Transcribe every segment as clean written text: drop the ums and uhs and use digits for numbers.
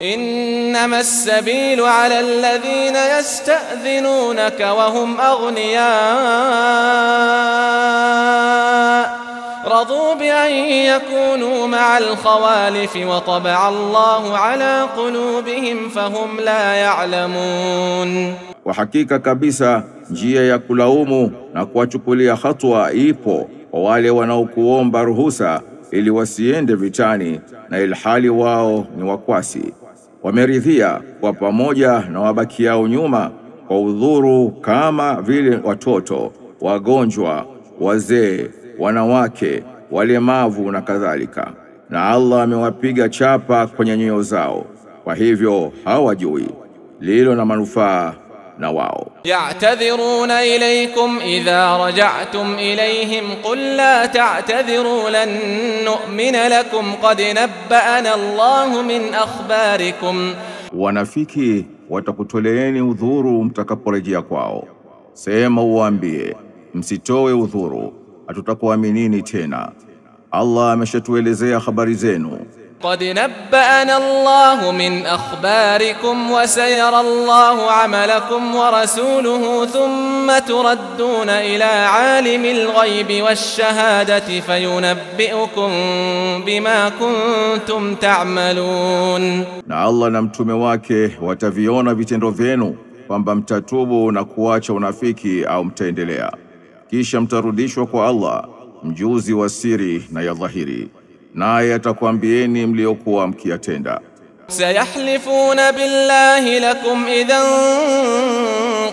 إنما السبيل على الذين يستأذنونك وهم أغنياء رضوا بأن يكونوا مع الخوالف وطبع الله على قلوبهم فهم لا يعلمون. Hakika kabisa njia ya kulaumu na kuwachukulia hatua ipo kwa wale wanaokuomba ruhusa ili wasiende vitani na ilhali wao ni wakwasi. Wameridhia kwa pamoja na wabakiao nyuma kwa udhuru kama vile watoto, wagonjwa, wazee, wanawake, walemavu na kadhalika. Na Allah amewapiga chapa kwenye nyoyo zao, kwa hivyo hawajui lilo na manufaa na wao. Ya'tadhiruna ilaykum idha raja'tum ilayhim qul la ta'tadhiru lan nu'mina lakum qad nabba'ana Allahu min akhbarikum. Wanafiki watakutoleeni udhuru mtakaporejea kwao. Sema uwaambie, msitoe udhuru, hatutakuaminini tena. Allah ameshatuelezea habari zenu. قد نبأنا الله من أخباركم وسيرى الله عملكم ورسوله ثم تردون إلى عالم الغيب والشهادة فينبئكم بما كنتم تعملون. Na Allah na mtume wake wataviona vitendo vyenu kwamba mtatubu na kuacha unafiki au mtaendelea. Kisha mtarudishwa kwa Allah, mjuzi wa siri na ya dhahiri, naye atakwambieni mliokuwa mkiyatenda. Sayahlifuna billahi lakum idhan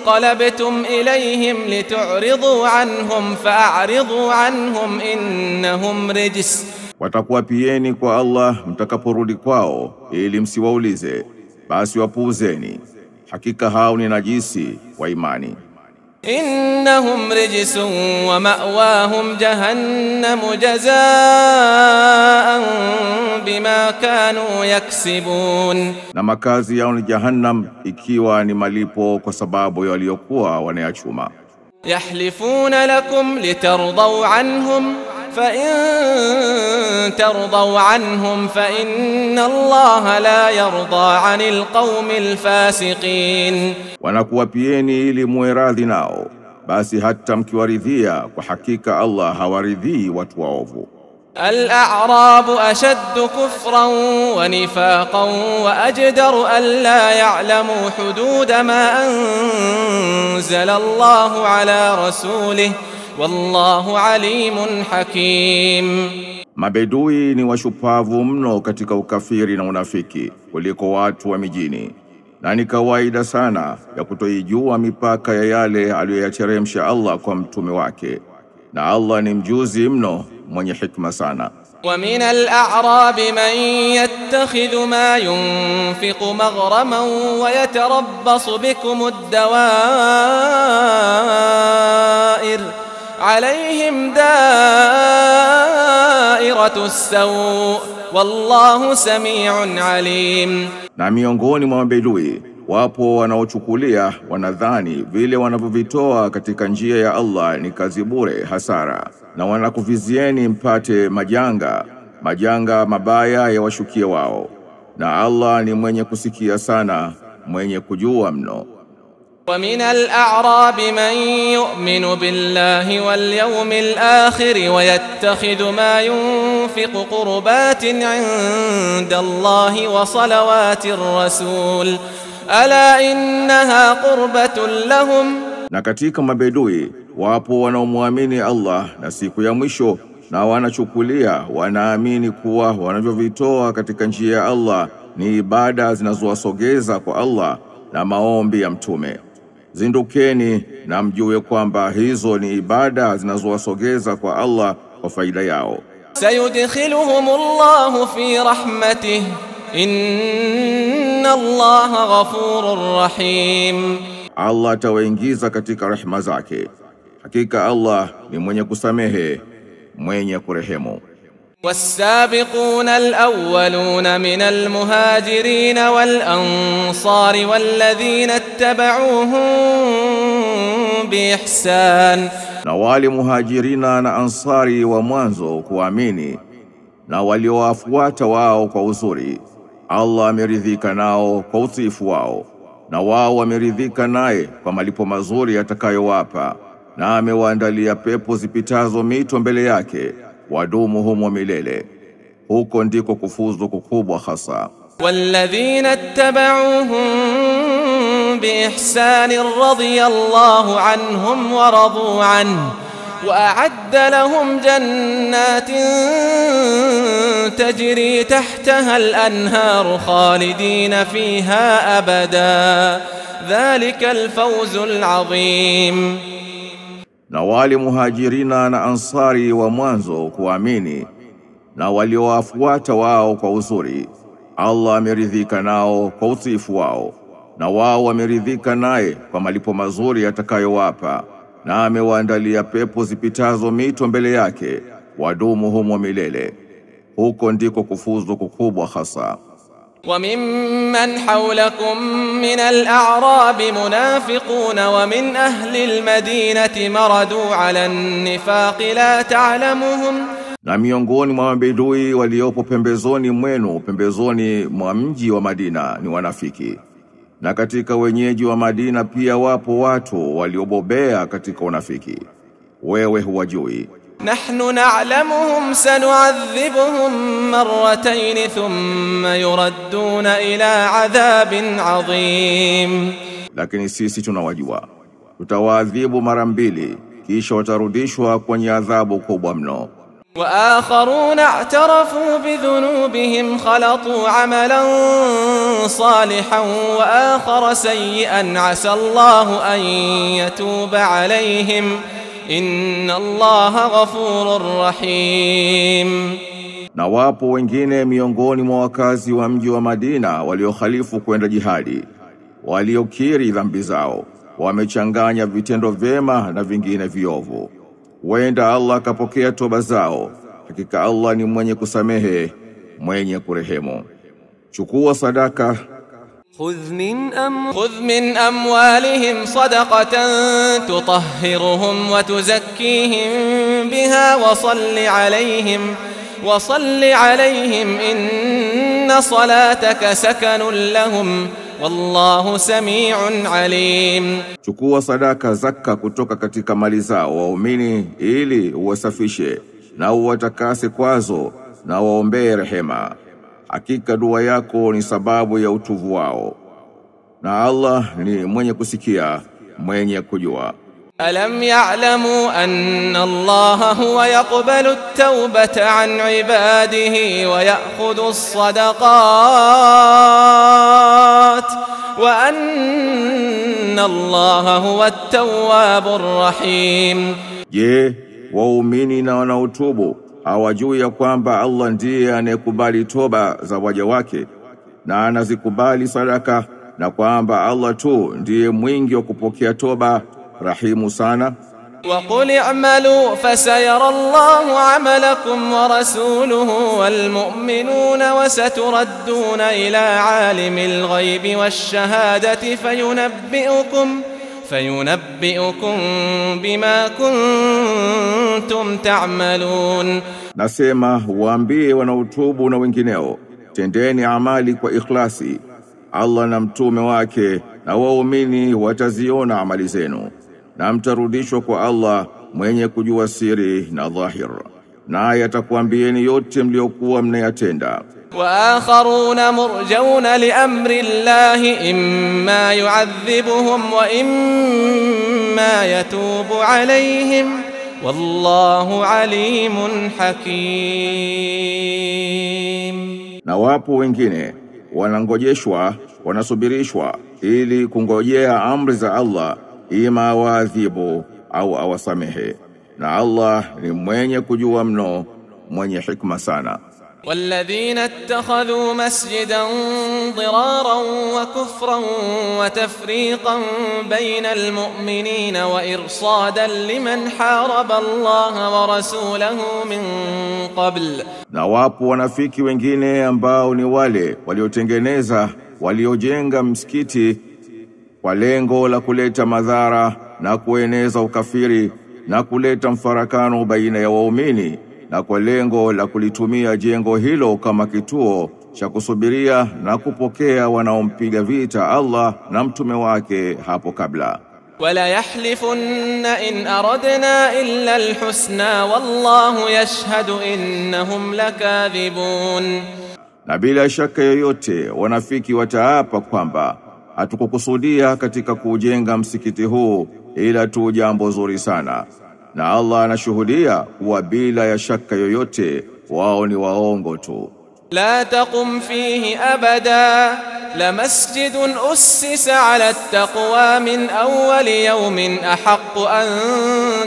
qalabtum ilayhim litu'ridu anhum fa'ridu anhum innahum rijs. Watakuapieni kwa Allah mtakaporudi kwao ili msiwaulize, basi wapuuzeni, hakika hao ni najisi wa imani. إنهم رجس ومأواهم جهنم جزاء بما كانوا يكسبون. Na makazi yao ni Jahannam, ikiwa ni malipo kwa sababu waliokuwa wanayachuma. يحلفون لكم لترضوا عنهم فإن ترضوا عنهم فإن الله لا يرضى عن القوم الفاسقين. Wanakuwapieni ili muwe radhi nao, basi hata mkiwaridhia kwa hakika Allah hawaridhii watu waovu. الأعراب أشد كفرا ونفاقا وأجدر ألا يعلموا حدود ما أنزل الله على رسوله والله عليم حكيم. Mabedui ni washupavu mno katika ukafiri na unafiki kuliko watu wa mijini, na ni kawaida sana ya kutoijua mipaka ya yale aliyoyateremsha Allah kwa mtume wake, na Allah ni mjuzi mno mwenye hikma sana. ومن الأعراب من يتخذ ما ينفق مغرما ويتربص بكم الدوائر عليهم دائرة السوء والله سميع عليم. Na miongoni mwa mabedui wapo wanaochukulia wanadhani vile wanavyovitoa katika njia ya Allah ni kazi bure, hasara, na wanakuvizieni mpate majanga mabaya ya washukia wao, na Allah ni mwenye kusikia sana, mwenye kujua mno. ومن الأعراب من يؤمن بالله واليوم الآخر ويتخذ ما ينفق قربات عند الله وصلوات الرسول ألا إنها قربة لهم. Na katika mabedui wapo wanaomwamini Allah na siku ya mwisho, na wanaamini kuwa wanavyovitoa katika njia ya Allah ni ibada zinazowasogeza kwa Allah na maombi ya mtume. Zindukeni na mjue kwamba hizo ni ibada zinazowasogeza kwa Allah kwa faida yao. Sayudkhiluhumullahu fi rahmatihi inna Allaha ghafurur rahim. Allah atawaingiza katika rehema zake, hakika Allah ni mwenye kusamehe, mwenye kurehemu. والسابقون الأولون من المهاجرين والأنصار والذين اتبعوهم بإحسان. Na wale muhajirina na ansari wa mwanzo kuamini na waliowafuata wao kwa uzuri, Allah ameridhika nao kwa utiifu wao, na wao wameridhika naye kwa malipo mazuri atakayowapa, na amewaandalia pepo zipitazo mito mbele yake, wadumu humo milele. Huko ndiko kufuzu kukubwa hasa. والذين اتبعوهم بإحسان رضي الله عنهم ورضوا عنه وأعد لهم جنات تجري تحتها الأنهار خالدين فيها أبدا ذلك الفوز العظيم. Na wale muhajirina na ansari wa mwanzo kuamini na waliowafuata wao kwa uzuri, Allah ameridhika nao kwa utiifu wao, na wao wameridhika naye kwa malipo mazuri atakayowapa, na amewaandalia pepo zipitazo mito mbele yake, wadumu humo milele. Huko ndiko kufuzu kukubwa hasa. وممن حولكم من الأعراب منافقون ومن أهل المدينة مردوا على النفاق لا تعلمهم. Na miongoni mwa mabedui waliopo pembezoni mwenu, pembezoni mwa mji wa Madina, ni wanafiki. Na katika wenyeji wa Madina pia wapo watu waliobobea katika unafiki, wewe huwajui. نحن نعلمهم سنعذبهم مرتين ثم يردون إلى عذاب عظيم. Lakini sisi tunawajua, tutawaadhibu mara mbili, kisha watarudishwa kwenye adhabu kubwa mno. وآخرون اعترفوا بذنوبهم خلطوا عملا صالحا وآخر سيئا عسى الله أن يتوب عليهم إن الله غفور رحيم. Na wapo wengine miongoni mwa wakazi wa mji wa Madina waliokhalifu kwenda jihadi, waliokiri dhambi zao, wamechanganya vitendo vyema na vingine viovu. Wenda Allah akapokea toba zao, hakika Allah ni mwenye kusamehe, mwenye kurehemu. Chukua sadaka. خذ من أموالهم صدقة تطهرهم وتزكيهم بها وصل عليهم إن صلاتك سكن لهم والله سميع عليم. Chukua sadaka zaka kutoka katika mali zao waumini, ili uwasafishe na uwatakase kwazo, na waombee rehema. Hakika dua yako ni sababu ya utuvu wao, na Allah ni mwenye kusikia, mwenye kujua. ألم يعلموا أن الله هو يقبل التوبة عن عباده ويأخذ الصدقات وأن الله هو التواب الرحيم. Je, waumini na wanaotubu hawajui ya kwamba Allah ndiye anayekubali toba za waja wake na anazikubali sadaka, na kwamba Allah tu ndiye mwingi wa kupokea toba, rahimu sana. وقل اعملوا فسيرى الله عملكم ورسوله والمؤمنون وستردون إلى عالم الغيب والشهادة فينبئكم بما كنتم تعملون. Nasema waambie wanaotubu na wengineo, tendeni amali kwa ikhlasi. Allah na mtume wake na waumini wataziona amali zenu, na mtarudishwa kwa Allah mwenye kujua siri na dhahir, naye atakuambieni yote mliokuwa mnayatenda. وآخرون مرجون لأمر الله إما يعذبهم وإما يتوب عليهم والله عليم حكيم. Na wapo wengine wanangojeshwa, wanasubirishwa ili kungojea amri za Allah, ima awaadhibu au awasamehe, na Allah ni mwenye kujua mno, mwenye hikma sana. والذين اتخذوا مسجدا ضرارا وكفرا وتفريقا بين المؤمنين وإرصادا لمن حارب الله ورسوله من قبل. Na wapo wanafiki wengine ambao ni wale waliojenga msikiti kwa lengo la kuleta madhara na kueneza ukafiri na kuleta mfarakano baina ya waumini, na kwa lengo la kulitumia jengo hilo kama kituo cha kusubiria na kupokea wanaompiga vita Allah na mtume wake hapo kabla. Wala yahlifunna in aradna illa alhusna wallahu yashhadu innahum lakathibun. Na bila shaka yoyote wanafiki wataapa kwamba hatukukusudia katika kujenga msikiti huu ila tu jambo zuri sana, na Allah anashuhudia kuwa bila ya shaka yoyote wao ni waongo tu. La taqum fihi abada lamasjidun ussisa ala at-taqwa min awwal yawmin ahaqqu an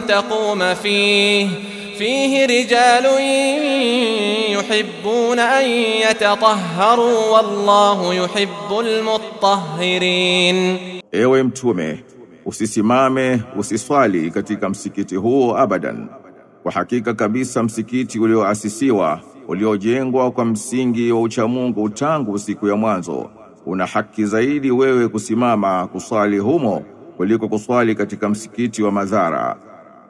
taquma fihi rijalun yuhibbuna an yatatahharu wallahu yuhibbul mutahhirin. Ewe mtume, usisimame usiswali katika msikiti huo abadan. Kwa hakika kabisa msikiti ulioasisiwa, uliojengwa kwa msingi wa uchamungu tangu siku ya mwanzo, una haki zaidi wewe kusimama kuswali humo kuliko kuswali katika msikiti wa madhara.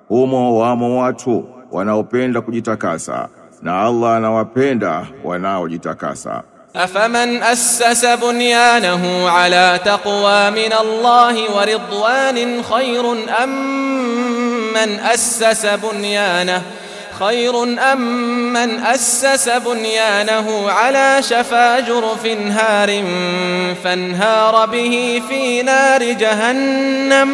Humo wamo watu wanaopenda kujitakasa, na Allah anawapenda wanaojitakasa. أفمن أسس بنيانه على تقوى من الله ورضوان خير أم من أسس بنيانه على شفا جرف هار فانهار به في نار جهنم.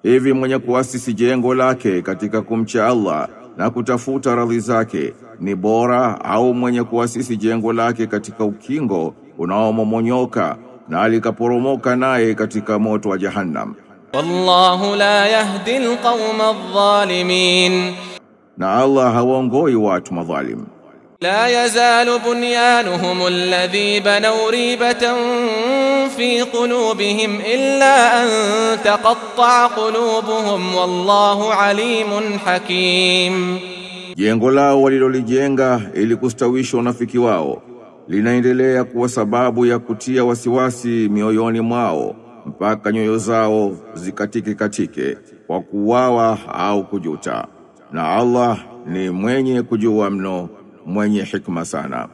Hivi mwenye kuasisi jengo lake katika kumcha Allah na kutafuta radhi zake ni bora au mwenye kuasisi jengo lake katika ukingo unaomomonyoka na alikaporomoka naye katika moto wa Jahannam? Wallahu la yahdi alqawma adh-dhalimin. Na Allah hawaongoi watu madhalim. La yazalu bunyanuhum alladhi banaw ribatan fi qulubihim illa an taqatta'a qulubuhum wallahu alimun hakim. Jengo lao walilolijenga ili kustawisha unafiki wao linaendelea kuwa sababu ya kutia wasiwasi mioyoni mwao mpaka nyoyo zao zikatike kwa kuwawa au kujuta. Na Allah ni mwenye kujua mno, mwenye hikma sana.